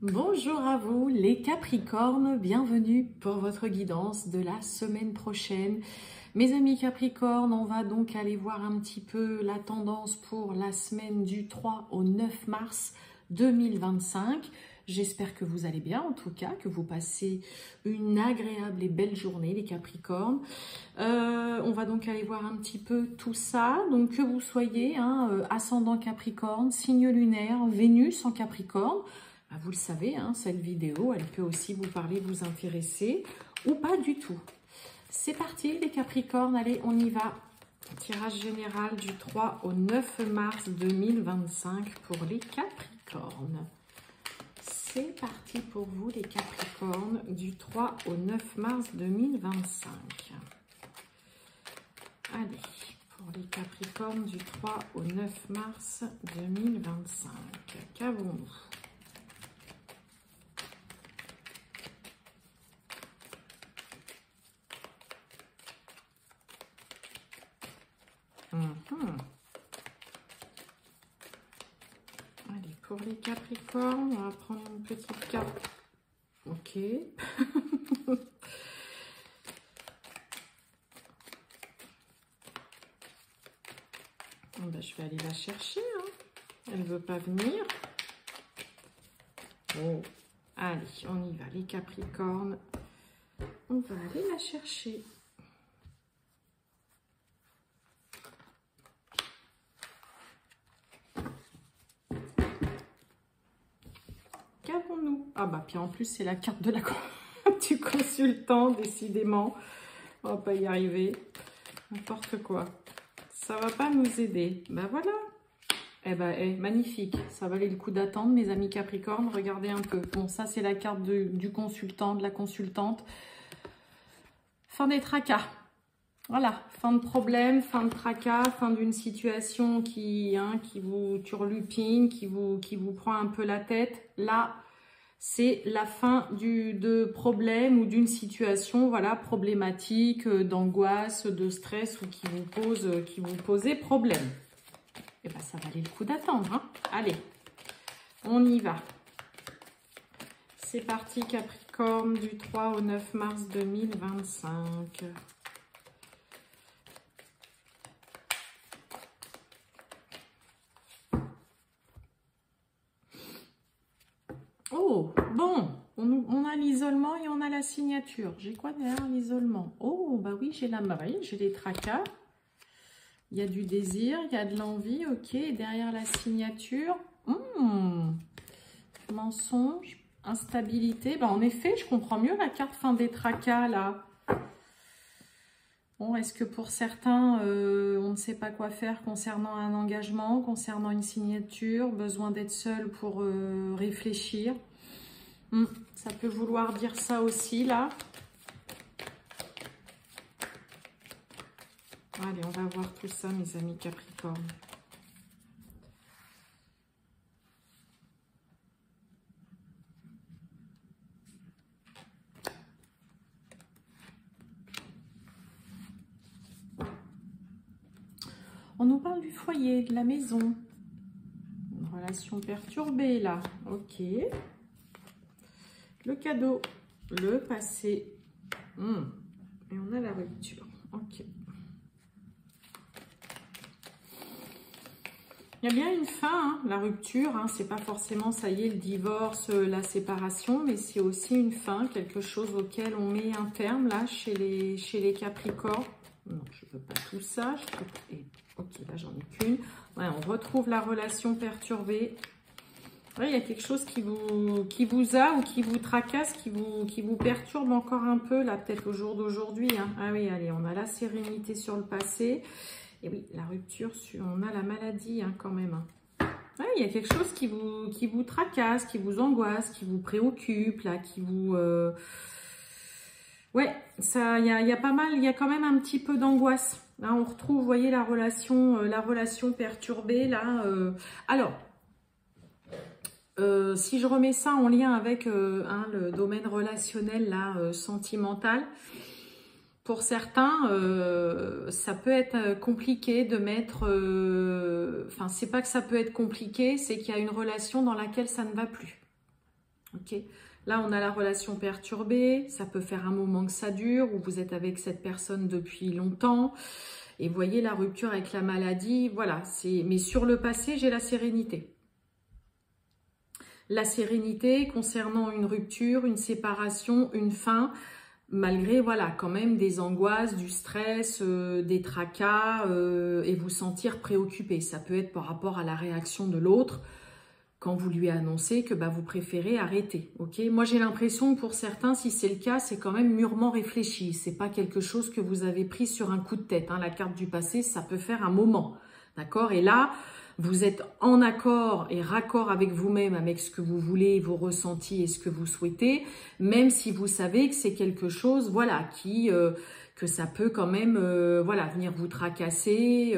Bonjour à vous les Capricornes, bienvenue pour votre guidance de la semaine prochaine. Mes amis Capricornes, on va donc aller voir un petit peu la tendance pour la semaine du 3 au 9 mars 2025. J'espère que vous allez bien, en tout cas, que vous passez une agréable et belle journée les Capricornes. On va donc aller voir un petit peu tout ça. Donc que vous soyez ascendant Capricorne, signe lunaire, Vénus en Capricorne, vous le savez, cette vidéo, elle peut aussi vous parler, vous intéresser ou pas du tout. C'est parti les Capricornes, allez, on y va. Tirage général du 3 au 9 mars 2025 pour les Capricornes. C'est parti pour vous les Capricornes du 3 au 9 mars 2025. Allez, pour les Capricornes du 3 au 9 mars 2025. Qu'avons-nous ? Allez, pour les Capricornes, on va prendre une petite carte. Ok. Ben, je vais aller la chercher. Elle ne veut pas venir. Oh. Allez, on y va, les Capricornes. On va aller la chercher. Qu'avons-nous? Ah bah puis en plus c'est la carte de la du consultant, décidément. On va pas y arriver. N'importe quoi. Ça va pas nous aider. Ben voilà. Eh ben magnifique. Ça valait le coup d'attendre, mes amis Capricornes. Regardez un peu. Bon, ça c'est la carte du consultant, de la consultante. Fin des tracas. Voilà, fin de problème, fin de tracas, fin d'une situation qui vous turlupine, qui vous prend un peu la tête. Là, c'est la fin de problème ou d'une situation, voilà, problématique, d'angoisse, de stress ou qui vous posait problème. Et ben, ça valait le coup d'attendre. Allez, on y va. C'est parti, Capricorne, du 3 au 9 mars 2025. Oh, bon, on a l'isolement et on a la signature. J'ai quoi derrière l'isolement? Oh, bah oui, j'ai la marée, j'ai les tracas. Il y a du désir, il y a de l'envie, ok. Et derrière la signature, mensonge, instabilité. Bah, en effet, je comprends mieux la carte fin des tracas, là. Bon, est-ce que pour certains, on ne sait pas quoi faire concernant un engagement, concernant une signature, besoin d'être seul pour réfléchir? Ça peut vouloir dire ça aussi, là. Allez, on va voir tout ça, mes amis Capricorne. On nous parle du foyer, de la maison. Une relation perturbée, là. Ok. Le cadeau, le passé. Et on a la rupture. Ok. Il y a bien une fin, la rupture. C'est pas forcément, ça y est, le divorce, la séparation, mais c'est aussi une fin, quelque chose auquel on met un terme, là, chez les Capricornes. Non, je veux pas tout ça. Ok, là, j'en ai qu'une. Ouais, on retrouve la relation perturbée. Ouais, il y a quelque chose qui vous a ou qui vous tracasse, qui vous perturbe encore un peu, là, peut-être au jour d'aujourd'hui. Ah oui, allez, on a la sérénité sur le passé. Et oui, la rupture, on a la maladie quand même. Ouais, il y a quelque chose qui vous tracasse, qui vous angoisse, qui vous préoccupe, là, qui vous... Ouais, ça, il y a pas mal, il y a quand même un petit peu d'angoisse. Là, on retrouve, vous voyez, la relation perturbée, là. Alors, si je remets ça en lien avec le domaine relationnel, là, sentimental, pour certains, ça peut être compliqué de mettre... Enfin, c'est pas que ça peut être compliqué, c'est qu'il y a une relation dans laquelle ça ne va plus. Ok. Là, on a la relation perturbée. Ça peut faire un moment que ça dure, ou vous êtes avec cette personne depuis longtemps. Et vous voyez la rupture avec la maladie. Voilà. Mais sur le passé, j'ai la sérénité. La sérénité concernant une rupture, une séparation, une fin, malgré, voilà, quand même des angoisses, du stress, des tracas, et vous sentir préoccupé. Ça peut être par rapport à la réaction de l'autre quand vous lui annoncez que vous préférez arrêter. Ok. Moi, j'ai l'impression que pour certains, si c'est le cas, c'est quand même mûrement réfléchi. C'est pas quelque chose que vous avez pris sur un coup de tête. Hein. La carte du passé, ça peut faire un moment. D'accord. Et là, vous êtes en accord et raccord avec vous-même, avec ce que vous voulez, vos ressentis et ce que vous souhaitez, même si vous savez que c'est quelque chose, voilà, que ça peut quand même, voilà, venir vous tracasser,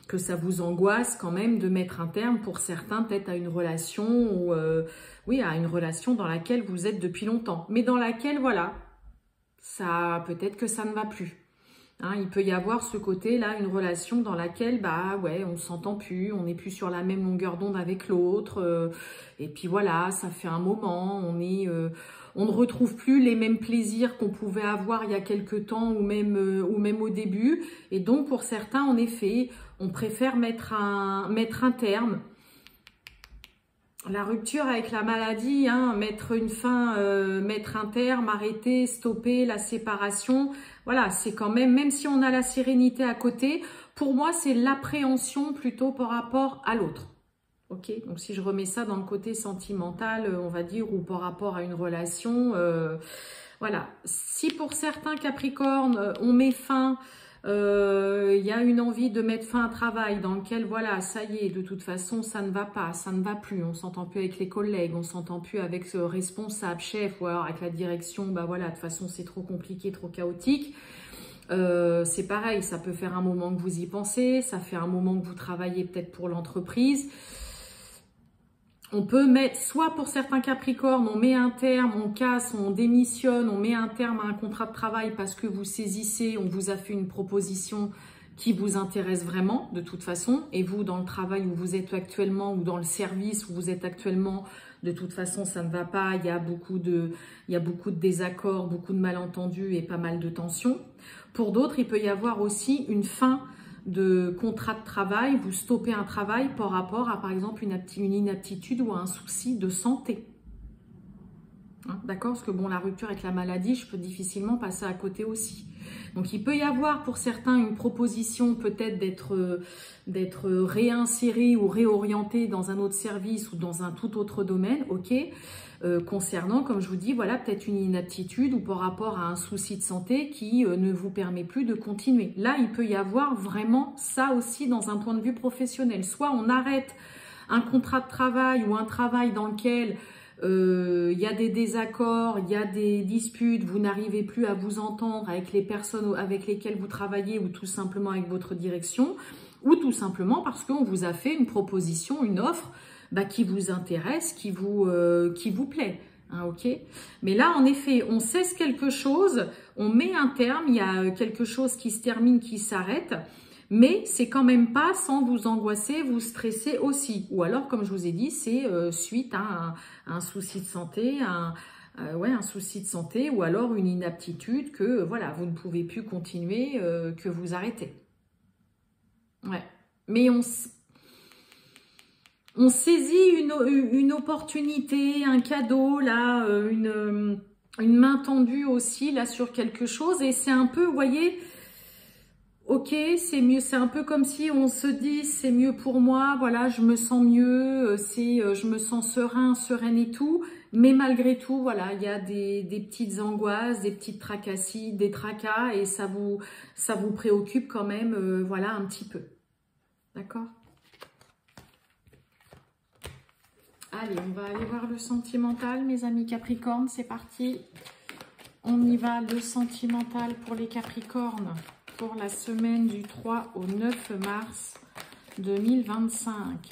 que ça vous angoisse quand même de mettre un terme pour certains, peut-être à une relation ou, oui, à une relation dans laquelle vous êtes depuis longtemps, mais dans laquelle, voilà, ça, peut-être que ça ne va plus. Hein, il peut y avoir ce côté-là, une relation dans laquelle, ouais, on s'entend plus, on n'est plus sur la même longueur d'onde avec l'autre, et puis voilà, ça fait un moment, on ne retrouve plus les mêmes plaisirs qu'on pouvait avoir il y a quelque temps ou même au début, et donc pour certains, en effet, on préfère mettre un terme. La rupture avec la maladie, hein, mettre une fin, mettre un terme, arrêter, stopper la séparation. Voilà, c'est quand même si on a la sérénité à côté, pour moi, c'est l'appréhension plutôt par rapport à l'autre. Ok, donc si je remets ça dans le côté sentimental, on va dire, ou par rapport à une relation, voilà. Si pour certains Capricornes, on met fin, il y a une envie de mettre fin à un travail dans lequel, voilà, ça y est, de toute façon, ça ne va pas, ça ne va plus, on s'entend plus avec les collègues, on s'entend plus avec ce responsable, chef, ou alors avec la direction, voilà, de toute façon, c'est trop compliqué, trop chaotique. C'est pareil, ça peut faire un moment que vous y pensez, ça fait un moment que vous travaillez peut-être pour l'entreprise. On peut mettre, soit pour certains Capricornes, on met un terme, on casse, on démissionne, on met un terme à un contrat de travail parce que vous saisissez, on vous a fait une proposition qui vous intéresse vraiment de toute façon. Et vous, dans le travail où vous êtes actuellement ou dans le service où vous êtes actuellement, de toute façon, ça ne va pas. Il y a beaucoup de désaccords, beaucoup de malentendus et pas mal de tensions. Pour d'autres, il peut y avoir aussi une fin de contrat de travail, vous stoppez un travail par rapport à, par exemple, une inaptitude ou à un souci de santé. Hein, d'accord? Parce que bon, la rupture avec la maladie, je peux difficilement passer à côté aussi. Donc, il peut y avoir pour certains une proposition peut-être d'être réinséré ou réorienté dans un autre service ou dans un tout autre domaine, ok? Concernant, comme je vous dis, voilà, peut-être une inaptitude ou par rapport à un souci de santé qui ne vous permet plus de continuer. Là, il peut y avoir vraiment ça aussi dans un point de vue professionnel. Soit on arrête un contrat de travail ou un travail dans lequel il y a des désaccords, il y a des disputes, vous n'arrivez plus à vous entendre avec les personnes avec lesquelles vous travaillez ou tout simplement avec votre direction, ou tout simplement parce qu'on vous a fait une proposition, une offre qui vous intéresse, qui vous plaît. Hein, ok. Mais là, en effet, on cesse quelque chose, on met un terme, il y a quelque chose qui se termine, qui s'arrête, mais c'est quand même pas sans vous angoisser, vous stresser aussi. Ou alors, comme je vous ai dit, c'est suite à un souci de santé, un souci de santé, ou alors une inaptitude que voilà, vous ne pouvez plus continuer, que vous arrêtez. Ouais. Mais on saisit une opportunité, un cadeau, là, une main tendue aussi, là, sur quelque chose. Et c'est un peu, vous voyez, ok, c'est mieux. C'est un peu comme si on se dit, c'est mieux pour moi, voilà, je me sens mieux, je me sens sereine et tout. Mais malgré tout, voilà, il y a des petites angoisses, des petites tracasseries, des tracas, et ça vous préoccupe quand même, voilà, un petit peu. D'accord ? Allez, on va aller voir le sentimental, mes amis Capricornes, c'est parti. On y va, le sentimental pour les Capricornes, pour la semaine du 3 au 9 mars 2025.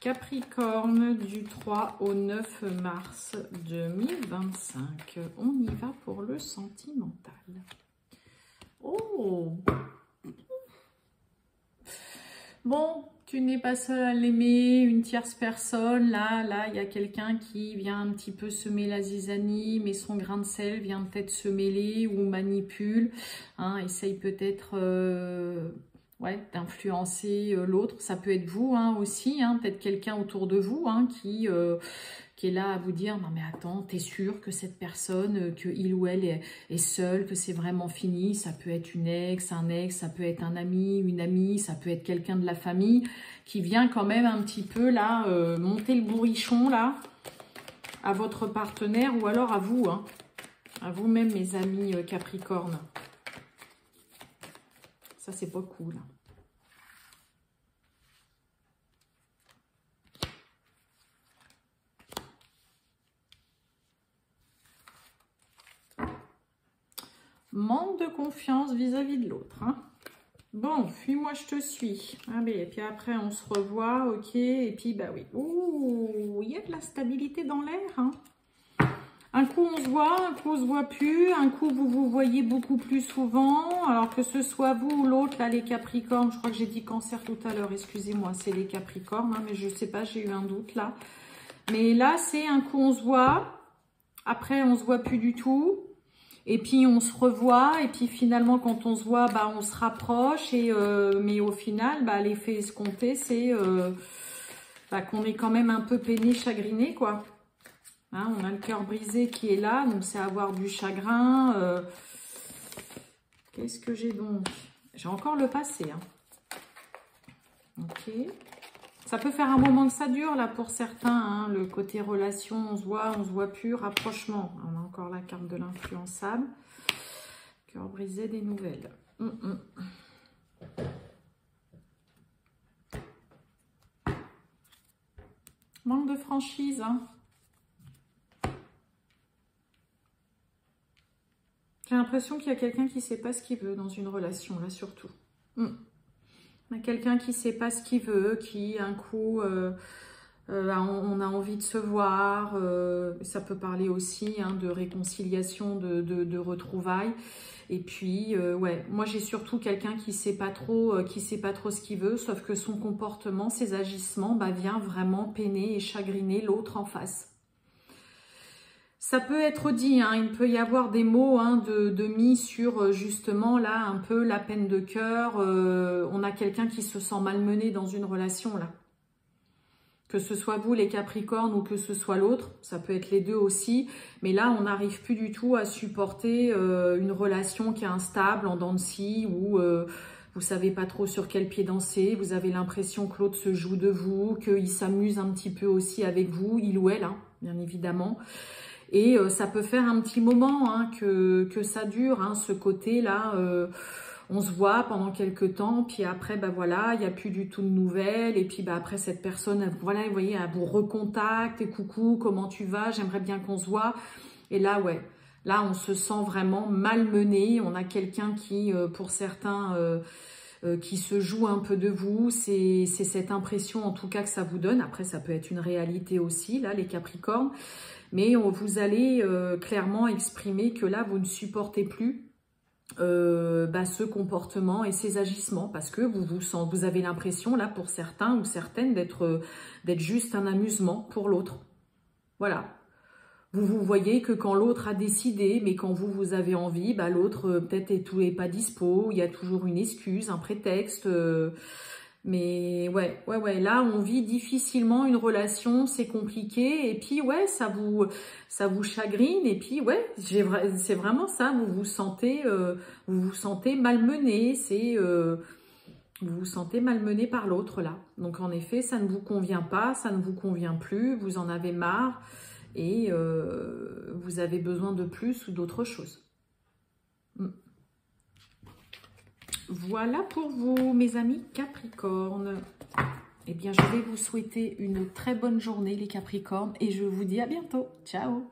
Capricorne du 3 au 9 mars 2025. On y va pour le sentimental. Oh! Bon, tu n'es pas seul à l'aimer, une tierce personne, là, il y a quelqu'un qui vient un petit peu semer la zizanie, mais son grain de sel vient peut-être se mêler ou manipule, hein, essaye peut-être d'influencer l'autre. Ça peut être vous aussi, peut-être quelqu'un autour de vous qui est là à vous dire « Non mais attends, t'es sûr que cette personne, que il ou elle est seule, que c'est vraiment fini ?» Ça peut être une ex, un ex, ça peut être un ami, une amie, ça peut être quelqu'un de la famille qui vient quand même un petit peu là monter le bourrichon là à votre partenaire ou alors à vous, à vous-même mes amis Capricorne. Ça c'est pas cool. Manque de confiance vis-à-vis de l'autre. Bon, fuis-moi, je te suis. Et puis après, on se revoit, ok. Et puis, bah oui. Ouh, il y a de la stabilité dans l'air. Un coup, on se voit, un coup, on se voit plus. Un coup, vous vous voyez beaucoup plus souvent. Alors que ce soit vous ou l'autre, là, les Capricornes. Je crois que j'ai dit Cancer tout à l'heure, excusez-moi, c'est les Capricornes. Mais je sais pas, j'ai eu un doute là. Mais là, c'est un coup, on se voit. Après, on se voit plus du tout. Et puis, on se revoit. Et puis, finalement, quand on se voit, on se rapproche. Mais au final, l'effet escompté, c'est qu'on est quand même un peu peiné, chagriné, quoi. On a le cœur brisé qui est là. Donc, c'est avoir du chagrin. Qu'est-ce que j'ai donc? J'ai encore le passé. Ok. Ça peut faire un moment que ça dure, là, pour certains. Le côté relation, on se voit plus, rapprochement. On a encore la carte de l'influençable. Cœur brisé, des nouvelles. Manque de franchise, J'ai l'impression qu'il y a quelqu'un qui ne sait pas ce qu'il veut dans une relation, là, surtout. Il y a quelqu'un qui ne sait pas ce qu'il veut, qui, un coup, on a envie de se voir. Ça peut parler aussi de réconciliation, de retrouvailles. Et puis, moi, j'ai surtout quelqu'un qui ne sait pas trop ce qu'il veut, sauf que son comportement, ses agissements, vient vraiment peiner et chagriner l'autre en face. Ça peut être dit, il peut y avoir des mots de mis sur justement là un peu la peine de cœur. On a quelqu'un qui se sent malmené dans une relation là. Que ce soit vous les Capricornes ou que ce soit l'autre, ça peut être les deux aussi. Mais là, on n'arrive plus du tout à supporter une relation qui est instable, en dents de scie, où vous savez pas trop sur quel pied danser. Vous avez l'impression que l'autre se joue de vous, qu'il s'amuse un petit peu aussi avec vous, il ou elle, bien évidemment. Et ça peut faire un petit moment que ça dure, ce côté-là. On se voit pendant quelques temps, puis après, il n'y a plus du tout de nouvelles. Et puis après, cette personne, vous voyez, elle vous recontacte. Et coucou, comment tu vas? J'aimerais bien qu'on se voit. Et là, là, on se sent vraiment malmené. On a quelqu'un qui, pour certains, qui se joue un peu de vous. C'est cette impression, en tout cas, que ça vous donne. Après, ça peut être une réalité aussi, là, les Capricornes. Mais vous allez clairement exprimer que là, vous ne supportez plus ce comportement et ces agissements parce que vous avez l'impression, là, pour certains ou certaines, d'être juste un amusement pour l'autre. Voilà. Vous voyez que quand l'autre a décidé, mais quand vous avez envie, l'autre peut-être est pas dispo, il y a toujours une excuse, un prétexte... Mais là, on vit difficilement une relation, c'est compliqué. Et puis, ça vous chagrine. Et puis, c'est vraiment ça. Vous vous sentez malmené. Vous vous sentez malmené par l'autre, là. Donc, en effet, ça ne vous convient pas, ça ne vous convient plus. Vous en avez marre et vous avez besoin de plus ou d'autre chose. Voilà pour vous, mes amis Capricornes. Eh bien, je vais vous souhaiter une très bonne journée, les Capricornes, et je vous dis à bientôt. Ciao!